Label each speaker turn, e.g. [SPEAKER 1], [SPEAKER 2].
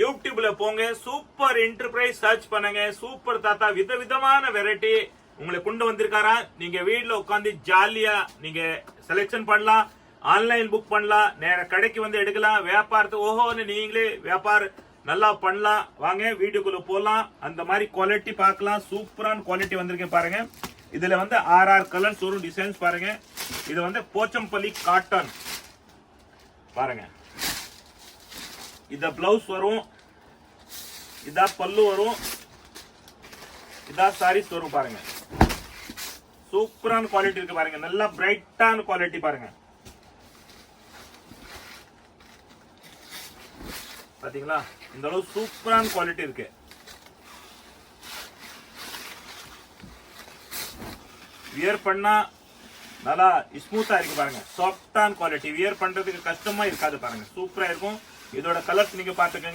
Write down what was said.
[SPEAKER 1] யூடியூப்ல போங்க, super enterprise search பண்ணுங்க. சூப்பர் தாத்தா விதவிதமான வெரைட்டி உங்களை கொண்டு வந்திருக்காரா. நீங்க வீட்டுல உட்காந்து ஜாலியா நீங்க செலக்ஷன் பண்ணலாம், ஆன்லைன் புக் பண்ணலாம், நேர கடைக்கு வந்து எடுக்கலாம். வியாபாரத்து ஓஹோன்னு நீங்களே வியாபாரம் நல்லா பண்ணலாம். வாங்க வீடியோக்குள்ள போலாம். அந்த மாதிரி குவாலிட்டி பார்க்கலாம். சூப்பரான குவாலிட்டி வந்திருக்கேன் பாருங்க. இதுல வந்து 6 கலர்ஸ் வரும், டிசைன்ஸ் பாருங்க. இது வந்து போச்சம்பள்ளி காட்டன் பாருங்க. இத பிளவுஸ் வரும், இதா பல்லு வரும், இதா சாரீஸ் வரும் பாருங்க. சூப்பரான குவாலிட்டி இருக்கு பாருங்க. நல்லா பிரைட்டான குவாலிட்டி பாருங்க. பாத்தீங்களா, இந்த அளவு சூப்பரான குவாலிட்டி இருக்கு. வியர் பண்ணா நல்லா ஸ்மூத்தா இருக்கு பாருங்க. சாஃப்டான குவாலிட்டி, வியர் பண்றதுக்கு கஷ்டமா இருக்காது பாருங்க. சூப்பரா இருக்கும். இதோட கலர்ஸ் நீங்க பாத்துக்கோங்க.